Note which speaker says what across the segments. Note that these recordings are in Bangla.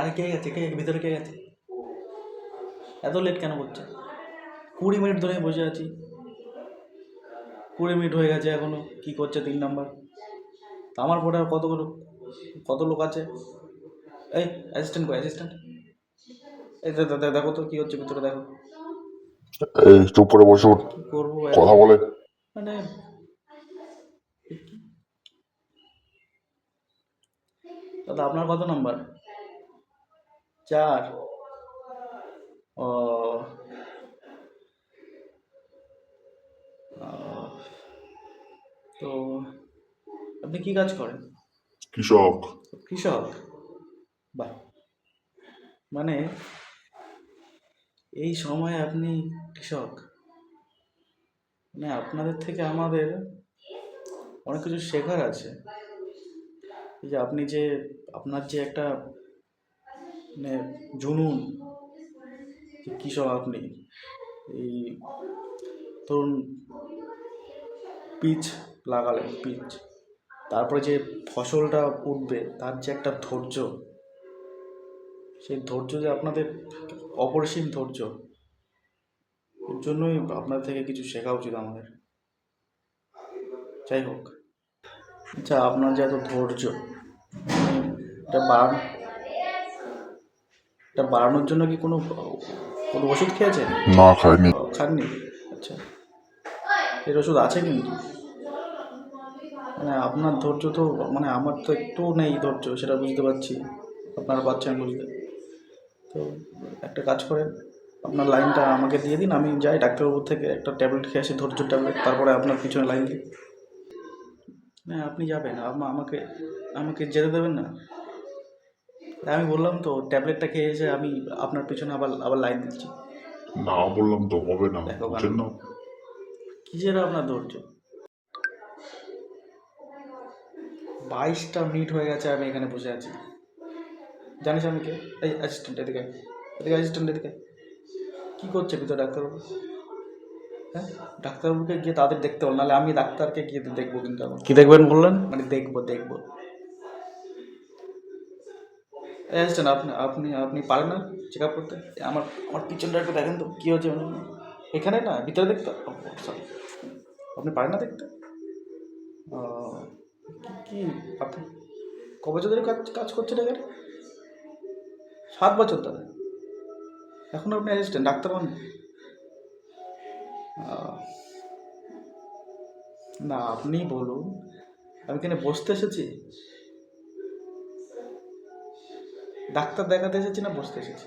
Speaker 1: আর কে গেছে, কে ভিতরে কে গেছে? এত লেট কেন করছে? 20 মিনিট ধরে বসে আছি, 20 মিনিট হয়ে গেছে এখনো কি করছে 3 নাম্বার? আমার পরে আর কত লোক আছে? এই অ্যাসিস্ট্যান্ট কই, অ্যাসিস্ট্যান্ট? এই দেখো তো কি হচ্ছে ভিতরে, দেখো।
Speaker 2: এই চুপ করে বসুন,
Speaker 1: কি করবো
Speaker 2: কথা বলে।
Speaker 1: মানে দাদা আপনার কত নাম্বার? 4? ও তো আপনি কি কাজ করেন?
Speaker 2: কৃষক।
Speaker 1: কৃষক? বাহ, মানে এই সময় আপনি কৃষক? মানে আপনাদের থেকে আমাদের অনেক কিছু শেখার আছে। এই যে আপনি যে আপনার যে একটা মানে জুনুন, যে কৃষক আপনি, এই ধরুন বীজ লাগালেন, বীজ, তারপরে যে ফসলটা উঠবে তার যে একটা ধৈর্য, সেই ধৈর্য যে আপনাদের অপরিসীম ধৈর্য, এর জন্যই আপনাদের থেকে কিছু শেখা উচিত আমাদের। যাই হোক, আচ্ছা আপনার যে এত ধৈর্য, এটা বাড়ানো, এটা বাড়ানোর জন্য কি কোনো ওষুধ খেয়েছেন?
Speaker 2: না, খাইনি।
Speaker 1: খাননি? আচ্ছা, এর ওষুধ আছে কিন্তু। মানে আপনার ধৈর্য তো, মানে আমার তো একটু নেই ধৈর্য, সেটা বুঝতে পারছি, আপনারা পাচ্ছেন বুঝতে। তো একটা কাজ করেন, আপনার লাইনটা আমাকে দিয়ে দিন, আমি যাই ডাক্তারবাবুর থেকে একটা ট্যাবলেট খেয়ে আসি, ধৈর্য ট্যাবলেট, তারপরে আপনার পিছনে লাইন দিই। না আপনি যাবেন, আমাকে আমাকে যেতে দেবেন না? আমি বললাম তো ট্যাবলেটটা খেয়ে এসে আমি আপনার পিছনে আবার আবার লাইন দিচ্ছি।
Speaker 2: না বললাম তো হবে না,
Speaker 1: দেখো
Speaker 2: বুঝছেন না?
Speaker 1: কিসের আপনার ধৈর্য? 22টা মিনিট হয়ে গেছে আমি এখানে বসে আছি। জানিস আমি কে? এই অ্যাসিস্ট্যান্ট, এদিকে এদিকে, অ্যাসিস্ট্যান্ট এদিকে। কী করছে ভিতরে ডাক্তারবাবু? হ্যাঁ, ডাক্তারবাবুকে গিয়ে তাদের দেখতে হল, নাহলে আমি ডাক্তারকে গিয়ে দেখবো কিন্তু। এখন কী দেখবেন বললেন? মানে দেখবো। অ্যাসিস্ট্যান্ট, আপনি আপনি আপনি পারেন না চেক আপ করতে? আমার আমার পিছনটা একটু দেখেন তো কী হচ্ছে। এখানে না, ভিতরে দেখতে? সরি, আপনি পারেন না দেখতে? ও, কি আপনি ক বছর ধরে কাজ কাজ করছেন এখানে? 7 বছর ধরে? এখন আপনি অ্যাসিস্ট্যান্ট, ডাক্তার হন? না আপনি বলুন, আমি এখানে বসতে এসেছি? ডাক্তার দেখাতে এসেছি না বসতে এসেছি?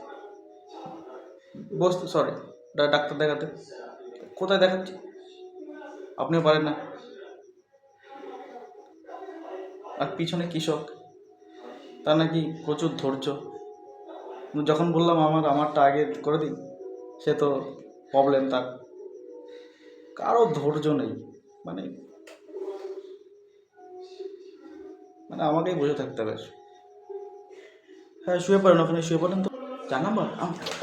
Speaker 1: বসতে, সরি, ডাক্তার দেখাতে। কোথায় দেখাচ্ছি? আপনিও পারেন না? আর পিছনে কৃষক, তার নাকি প্রচুর ধৈর্য। যখন বললাম আমারটা আগে করে দিন, সে তো প্রবলেম তার। কারো ধৈর্য নেই, মানে মানে আমাকেই বসে থাকতে হবে। হ্যাঁ শুয়ে পড়েন, ওখানে শুয়ে পড়েন তো। 4 নাম্বার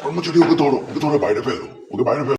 Speaker 2: কর্মচারী ওকে ধরো, ওকে ধরে বাইরে ফেলো, ওকে বাইরে ফেলো।